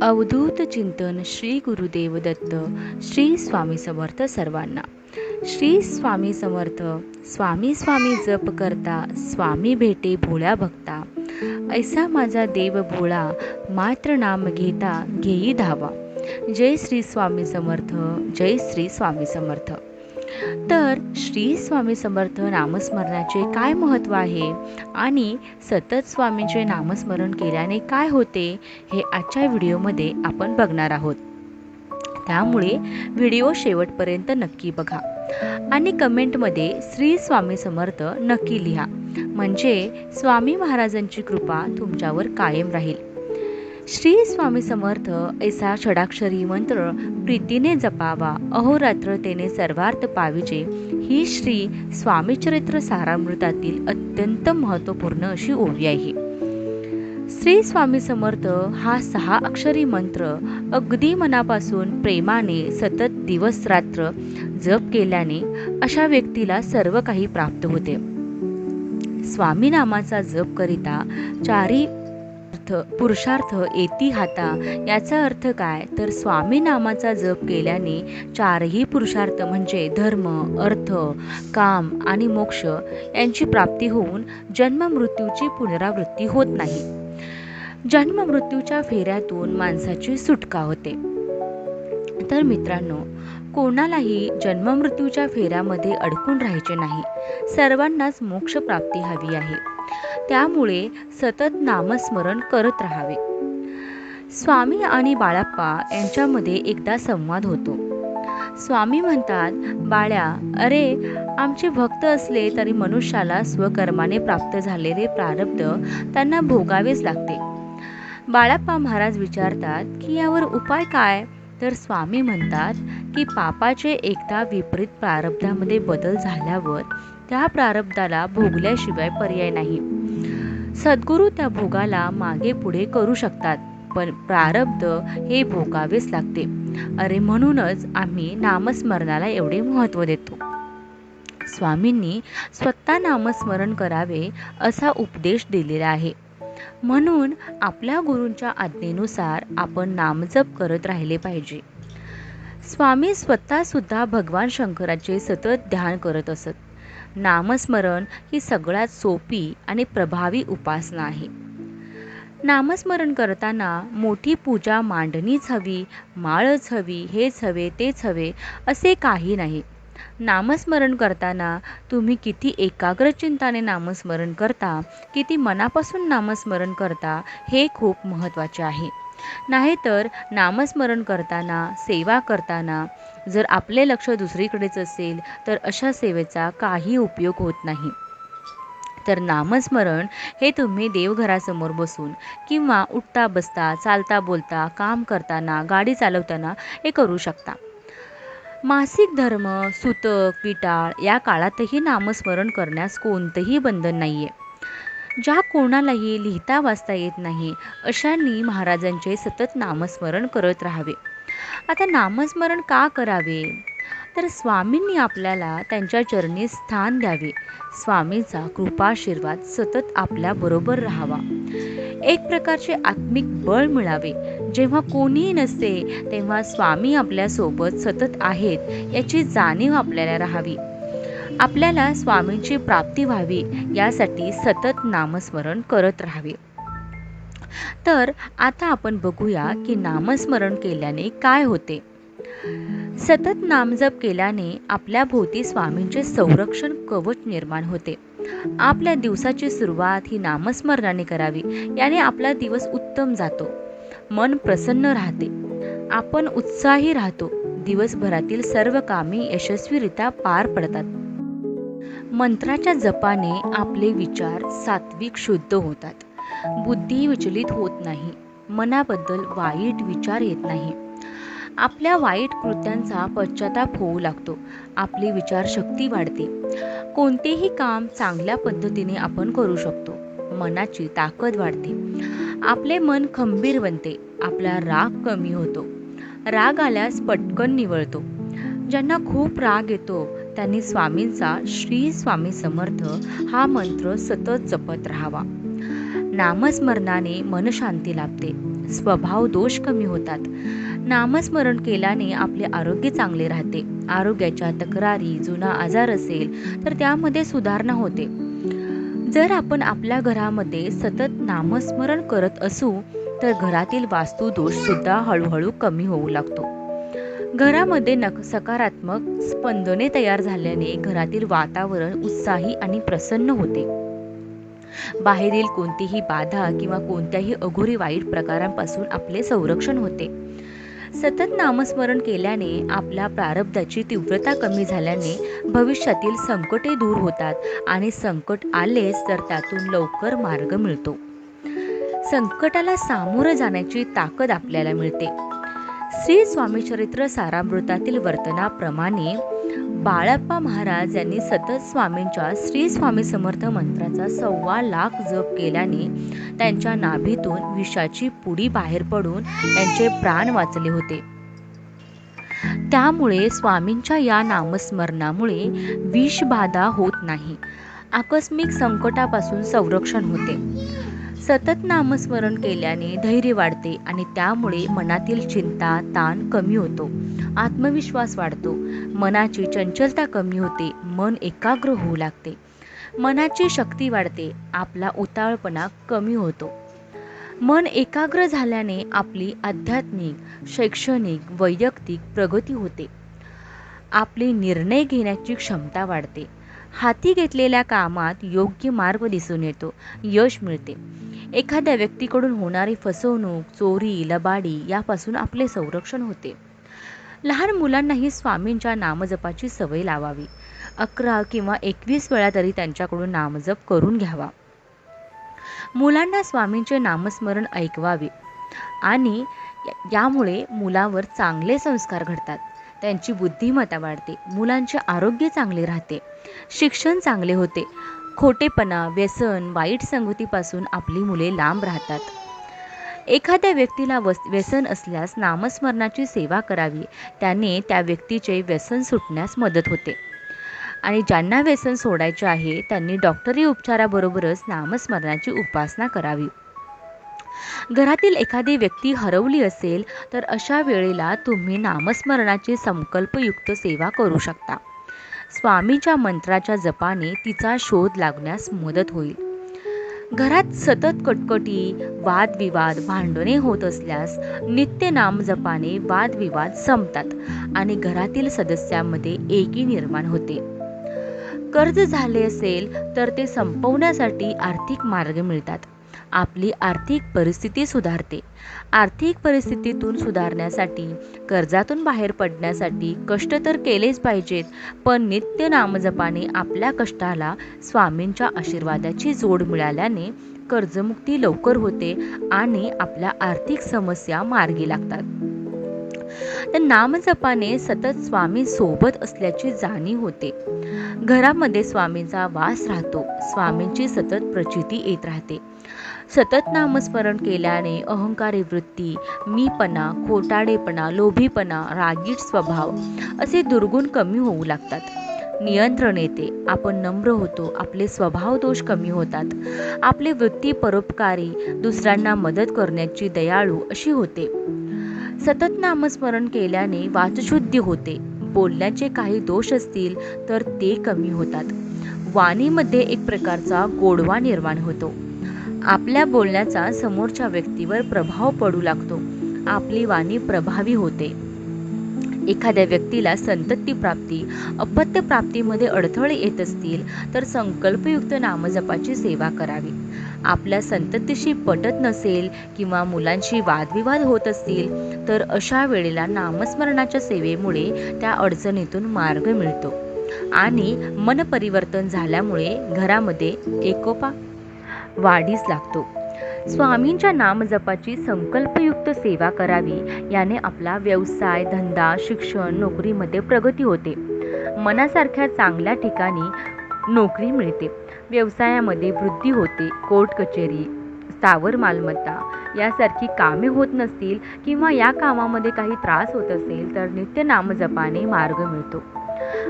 अवधूत चिंतन श्री गुरुदेव दत्त. श्री स्वामी समर्थ सर्वांना. श्री स्वामी समर्थ. स्वामी स्वामी जप करता, स्वामी भेटे भोळ्या भक्ता. ऐसा माझा देव भोळा, मात्र नाम घेता घेई धावा. जय श्री स्वामी समर्थ. जय श्री स्वामी समर्थ. तर श्री स्वामी समर्थ नामस्मरणाचे काय महत्त्व आहे आणि सतत स्वामींचे नामस्मरण केल्याने काय होते हे आजच्या व्हिडिओमध्ये आपण बघणार आहोत. त्यामुळे व्हिडिओ शेवटपर्यंत नक्की बघा आणि कमेंटमध्ये श्री स्वामी समर्थ नक्की लिहा, म्हणजे स्वामी महाराजांची कृपा तुमच्यावर कायम राहील. श्री स्वामी समर्थ ऐसा षडाक्षरी मंत्र प्रीतीने जपावा, अहोरात्र तेने सर्वार्थ पाविजे. ही श्री स्वामीचरित्र सारामृतातील अत्यंत महत्त्वपूर्ण अशी ओवी आहे. श्री स्वामी समर्थ हा 6 अक्षरी मंत्र अगदी मनापासून प्रेमाने सतत दिवस रात्र जप केल्याने अशा व्यक्तीला सर्व काही प्राप्त होते. स्वामी नामाचा जप करिता चारी पुरुषार्थ येती हाता. याचा अर्थ काय तर स्वामी नामाचा जप केल्याने चारही पुरुषार्थ म्हणजे धर्म, अर्थ, काम आणि मोक्ष यांची प्राप्ती होऊन जन्म मृत्यूची पुनरावृत्ती होत नाही. जन्म मृत्यूच्या फेऱ्यातून माणसाची सुटका होते. तर मित्रांनो, कोणालाही जन्म मृत्यूच्या फेऱ्यामध्ये अडकून राहायचे नाही. सर्वांनाच मोक्ष प्राप्ती हवी आहे. त्यामुळे सतत नामस्मरण करत राहावे. स्वामी आणि बाळाप्पा यांच्यामध्ये एकदा संवाद होतो. स्वामी म्हणतात, बाळ्या, अरे आमचे भक्त असले तरी मनुष्याला स्वकर्माने प्राप्त झालेले प्रारब्ध त्यांना भोगावेच लागते. बाळाप्पा महाराज विचारतात की यावर उपाय काय? तर स्वामी म्हणतात की पापाचे एकदा विपरीत प्रारब्धामध्ये बदल झाल्यावर त्या प्रारब्धाला भोगल्याशिवाय पर्याय नाही. सद्गुरू त्या भोगाला मागे पुढे करू शकतात, पण प्रारब्ध हे भोगावेच लागते. अरे म्हणूनच आम्ही नामस्मरणाला एवढे महत्त्व देतो. स्वामींनी स्वतः नामस्मरण करावे असा उपदेश दिलेला आहे. म्हणून आपल्या गुरूंच्या आज्ञेनुसार आपण नामजप करत राहिले पाहिजे. स्वामी स्वतः सुद्धा भगवान शंकराचे सतत ध्यान करत असत. नामस्मरण ही सगळ्यात सोपी आणि प्रभावी उपासना आहे. नामस्मरण करताना मोठी पूजा मांडणीच हवी, माळच हवी, हेच हवे, तेच हवे असे काही नाही. नामस्मरण करताना तुम्ही किती एकाग्र चिंताने नामस्मरण करता, किती मनापासून नामस्मरण करता हे खूप महत्त्वाचे आहे. नाहीतर नामस्मरण करताना, सेवा करताना जर आपले लक्ष दुसरीकडेच असेल तर अशा सेवेचा काही उपयोग होत नाही. तर नामस्मरण हे तुम्ही देवघरासमोर बसून किंवा उठता बसता, चालता बोलता, काम करताना, गाडी चालवताना हे करू शकता. मासिक धर्म, सुतक, विटाळ या काळातही नामस्मरण करण्यास कोणतेही बंधन नाहीये. ज्या कोणालाही लिहिता वाचता येत नाही अशांनी महाराजांचे सतत नामस्मरण करत राहावे. आता नामस्मरण का करावे? तर स्वामींनी आपल्याला त्यांच्या चरणी स्थान द्यावे. स्वामींचा कृपाशीर्वाद सतत आपल्या बरोबर राहावा. एक प्रकारचे आत्मिक बळ मिळावे. जेव्हा कोणीही नसते तेव्हा स्वामी आपल्या सोबत सतत आहेत याची जाणीव आपल्याला राहावी. आपल्याला स्वामींची प्राप्ती व्हावी यासाठी सतत नामस्मरण करत राहावे. तर आता आपण बघूया की नामस्मरण केल्याने काय होते. सतत नामजप केल्याने आपल्या भोवती स्वामींचे संरक्षण कवच निर्माण होते. आपल्या दिवसाची सुरुवात ही नामस्मरणाने करावी. याने आपला दिवस उत्तम जातो. मन प्रसन्न राहते. आपण उत्साही राहतो. दिवसभरातील सर्व कामे यशस्वीरित्या पार पडतात. मंत्राच्या जपाने आपले विचार सात्विक शुद्ध होतात. बुद्धी विचलित होत नाही. मनाबद्दल वाईट विचार येत नाही. आपल्या वाईट कृत्यांचा पश्चाताप होऊ लागतो. आपली विचारशक्ती वाढते. कोणतेही काम चांगल्या पद्धतीने आपण करू शकतो. मनाची ताकद वाढते. आपले मन खंबीर बनते. आपला राग कमी होतो. राग आल्यास पटकन निवळतो. ज्यांना खूप राग येतो त्यांनी स्वामींचा श्री स्वामी समर्थ हा मंत्र सतत जपत राहावा. नामस्मरणाने मनशांती लाभते. स्वभाव दोष कमी होतात. नामस्मरण केल्याने आपले आरोग्य चांगले राहते. आरोग्याच्या तक्रारी, जुना आजार असेल तर त्यामध्ये सुधारणा होते. जर आपण आपल्या घरामध्ये सतत नामस्मरण करत असू तर घरातील वास्तू दोष सुद्धा हळूहळू कमी होऊ लागतो. घरामध्ये सकारात्मक स्पंदने तयार झाल्याने घरातील वातावरण उत्साही आणि प्रसन्न होते. बाहेरील कोणतीही बाधा किंवा कोणत्याही अघोरी वाईट प्रकारांपासून आपले संरक्षण होते. सतत नामस्मरण केल्याने आपल्या प्रारब्धाची तीव्रता कमी झाल्याने भविष्यातील संकटे दूर होतात आणि संकट आलेच तर त्यातून लवकर मार्ग मिळतो. संकटाला सामोरं जाण्याची ताकद आपल्याला मिळते. श्री स्वामी चरित्र सारामृतातील वर्तनाप्रमाणे बाळप्पा महाराज यांनी सतत स्वामींच्या श्री स्वामी समर्थ मंत्राचा 1.25 लाख जप केल्याने त्यांच्या नाभीतून विषाची पुडी बाहेर पडून त्यांचे प्राण वाचले होते. त्यामुळे स्वामींच्या या नामस्मरणामुळे विषबाधा होत नाही, आकस्मिक संकटापासून संरक्षण होते. सतत नामस्मरण केल्याने धैर्य वाढते आणि त्यामुळे मनातील चिंता, ताण कमी होतो. आत्मविश्वास वाढतो. मनाची चंचलता कमी होते. मन एकाग्र होऊ लागते. मनाची शक्ती वाढते. आपला उतावळपणा कमी होतो. मन एकाग्र झाल्याने आपली आध्यात्मिक, शैक्षणिक, वैयक्तिक प्रगती होते. आपली निर्णय घेण्याची क्षमता वाढते. हाती घेतलेल्या कामात योग्य मार्ग दिसून येतो. यश मिळते. एखाद्या व्यक्तीकडून होणारी फसवणूक, चोरी, लबाडी यापासून आपले संरक्षण होते. लहान मुलांनाही स्वामींच्या नामजपाची सवय लावावी. 11 किंवा 21 वेळा तरी त्यांच्याकडून नामजप करून घ्यावा. मुलांना स्वामींचे नामस्मरण ऐकवावे आणि यामुळे मुलावर चांगले संस्कार घडतात. त्यांची बुद्धिमत्ता वाढते. मुलांचे आरोग्य चांगले राहते. शिक्षण चांगले होते. खोटेपणा, व्यसन, वाईट संगतीपासून आपली मुले लांब राहतात. एखाद्या व्यक्तीला व्यसन असल्यास नामस्मरणाची सेवा करावी. त्याने त्या व्यक्तीचे व्यसन सुटण्यास मदत होते. आणि ज्यांना व्यसन सोडायचे आहे त्यांनी डॉक्टरी उपचाराबरोबरच नामस्मरणाची उपासना करावी. घरातील एखादी व्यक्ती हरवली असेल तर अशा वेळेला तुम्ही नामस्मरणाची संकल्पयुक्त सेवा करू शकता. स्वामीच्या मंत्राच्या जपाने तिचा शोध लागण्यास मदत होईल. घरात सतत कटकटी, वादविवाद, भांडणे होत असल्यास नित्य नामजपाने वादविवाद संपतात आणि घरातील सदस्यांमध्ये एकी निर्माण होते. कर्ज झाले असेल तर ते संपवण्यासाठी आर्थिक मार्ग मिळतात. आपली आर्थिक परिस्थिती सुधारते. आर्थिक परिस्थितीतून सुधारण्यासाठी, कर्जातून बाहेर पडण्यासाठी कष्ट तर केलेच पाहिजेत, पण नित्य नामजपाने आपल्या कष्टाला स्वामींच्या आशीर्वादाची जोड मिळाल्याने कर्जमुक्ती लवकर होते आणि आपल्या आर्थिक समस्या मार्गी लागतात. तर नामजपाने सतत स्वामी सोबत असल्याची जाणीव होते. घरामध्ये स्वामींचा वास राहतो. स्वामींची सतत प्रचिती येत राहते. सतत नामस्मरण केल्याने अहंकारी वृत्ती, मीपणा, खोटाडेपणा, लोभीपणा, रागीट स्वभाव असे दुर्गुण कमी होऊ लागतात. नियंत्रण येते. आपण नम्र होतो. आपले स्वभाव दोष कमी होतात. आपली वृत्ती परोपकारी, दुसऱ्यांना मदत करण्याची दयाळू अशी होते. सतत नामस्मरण केल्याने वाचशुद्धी होते. बोलण्याचे काही दोष असतील तर ते कमी होतात. वाणीमध्ये एक प्रकारचा गोडवा निर्माण होतो. आपल्या बोलण्याचा समोरच्या व्यक्तीवर प्रभाव पडू लागतो. आपली वाणी प्रभावी होते. एखाद्या व्यक्तीला संतती प्राप्ती, अपत्य प्राप्तीमध्ये अडथळे येत असतील तर संकल्पयुक्त नामजपाची सेवा करावी. आपल्या संततीशी पटत नसेल किंवा मुलांशी वादविवाद होत असतील तर अशा वेळेला नामस्मरणाच्या सेवेमुळे त्या अडचणीतून मार्ग मिळतो आणि मनपरिवर्तन झाल्यामुळे घरामध्ये एकोपा वाढीस लागतो. स्वामींच्या नामजपाची संकल्पयुक्त सेवा करावी. याने आपला व्यवसाय, धंदा, शिक्षण, नोकरीमध्ये प्रगती होते. मनासारख्या चांगल्या ठिकाणी नोकरी मिळते. व्यवसायामध्ये वृद्धी होते. कोर्ट कचेरी, स्थावर मालमत्ता यासारखी कामे होत नसतील किंवा या कामामध्ये काही त्रास होत असेल तर नित्य नामजपाने मार्ग मिळतो.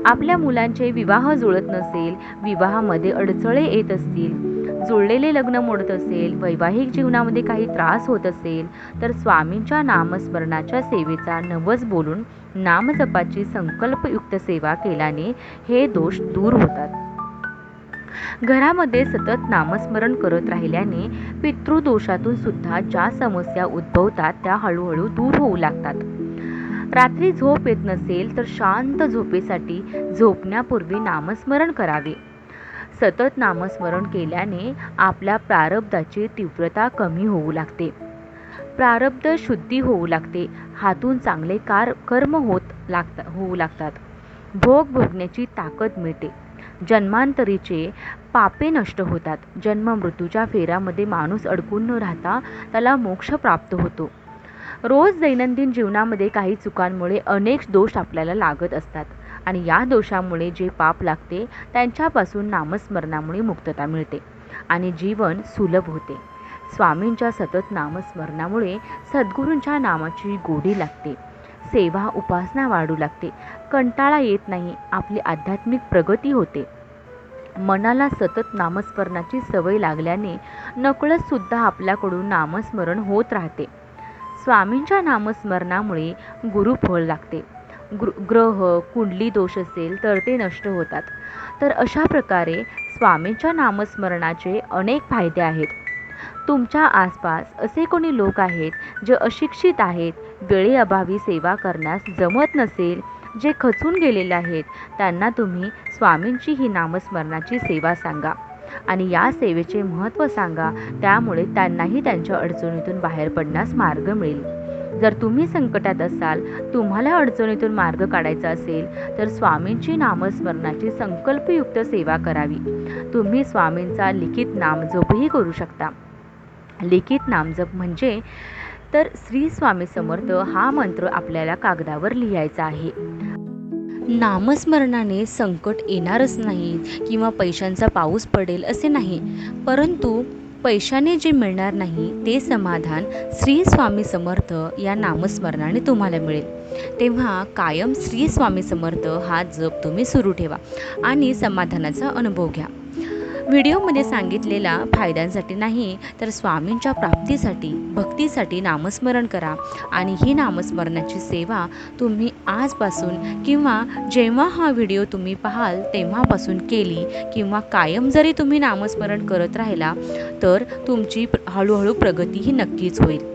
आपल्या मुलांचे विवाह जुळत नसेल, विवाहामध्ये अडचणी येत असतील, जुळलेले लग्न मोडत असेल, वैवाहिक जीवनामध्ये काही त्रास होत असेल, तर स्वामींच्या नामस्मरणाच्या सेवेचा नवस बोलून नामजपाची संकल्पयुक्त सेवा केल्याने हे दोष दूर होतात. घरामध्ये सतत नामस्मरण करत राहिल्याने पितृदोषातून सुद्धा ज्या समस्या उद्भवतात त्या हळूहळू दूर होऊ लागतात. रात्री झोप येत नसेल तर शांत झोपेसाठी झोपण्यापूर्वी नामस्मरण करावे. सतत नामस्मरण केल्याने आपल्या प्रारब्धाची तीव्रता कमी होऊ लागते. प्रारब्ध शुद्धी होऊ लागते. हातून चांगले कर्म होऊ लागतात. भोग भोगण्याची ताकद मिळते. जन्मांतरीचे पापे नष्ट होतात. जन्म मृत्यूच्या फेऱ्यामध्ये माणूस अडकून न राहता त्याला मोक्ष प्राप्त होतो. रोज दैनंदिन जीवनामध्ये काही चुकांमुळे अनेक दोष आपल्याला लागत असतात आणि या दोषामुळे जे पाप लागते त्यांच्यापासून नामस्मरणामुळे मुक्तता मिळते आणि जीवन सुलभ होते. स्वामींच्या सतत नामस्मरणामुळे सद्गुरूंच्या नामाची गोडी लागते. सेवा उपासना वाढू लागते. कंटाळा येत नाही. आपली आध्यात्मिक प्रगती होते. मनाला सतत नामस्मरणाची सवय लागल्याने नकळत सुद्धा आपल्याकडून नामस्मरण होत राहते. स्वामींच्या नामस्मरणामुळे गुरुफळ लागते. ग्रह कुंडली दोष असेल तर ते नष्ट होतात. तर अशा प्रकारे स्वामींच्या नामस्मरणाचे अनेक फायदे आहेत. तुमच्या आसपास असे कोणी लोक आहेत जे अशिक्षित आहेत, वेळेअभावी सेवा करण्यास जमत नसेल, जे खचून गेलेले आहेत, त्यांना तुम्ही स्वामींची ही नामस्मरणाची सेवा सांगा आणि या सेवेचे महत्त्व सांगा. त्यामुळे त्यांनाही त्यांच्या अडचणीतून बाहेर पडण्यास मार्ग मिळेल. जर तुम्ही संकटात असाल, तुम्हाला अडचणीतून मार्ग काढायचा असेल तर स्वामींची नामस्मरणाची संकल्पयुक्त सेवा करावी. तुम्ही स्वामींचा लिखित नामजपही करू शकता. लिखित नामजप म्हणजे तर श्री स्वामी समर्थ हा मंत्र आपल्याला कागदावर लिहायचा आहे. नामस्मरणाने संकट येणारच नाही किंवा पैशांचा पाऊस पडेल असे नाही, परंतु पैशाने जे मिळणार नाही ते समाधान श्री स्वामी समर्थ या नामस्मरणाने तुम्हाला मिळेल. तेव्हा कायम श्री स्वामी समर्थ हा जप तुम्ही सुरू ठेवा आणि समाधानाचा अनुभव घ्या. व्हिडिओमध्ये सांगितलेल्या फायद्यांसाठी नाही तर स्वामींच्या प्राप्तीसाठी, भक्तीसाठी नामस्मरण करा आणि ही नामस्मरणाची सेवा तुम्ही आजपासून किंवा जेव्हा हा व्हिडिओ तुम्ही पाहाल तेव्हापासून केली किंवा कायम जरी तुम्ही नामस्मरण करत राहिला तर तुमची हळूहळू प्रगतीही नक्कीच होईल.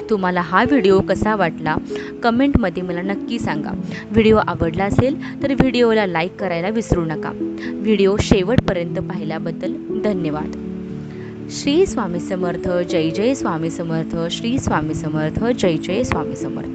तुम्हाला हा व्हिडिओ कसा वाटला कमेंटमध्ये मला नक्की सांगा. व्हिडिओ आवडला असेल तर व्हिडिओला लाईक करायला विसरू नका. व्हिडिओ शेवटपर्यंत पाहिल्याबद्दल धन्यवाद. श्री स्वामी समर्थ. जय जय स्वामी समर्थ. श्री स्वामी समर्थ. जय जय स्वामी समर्थ.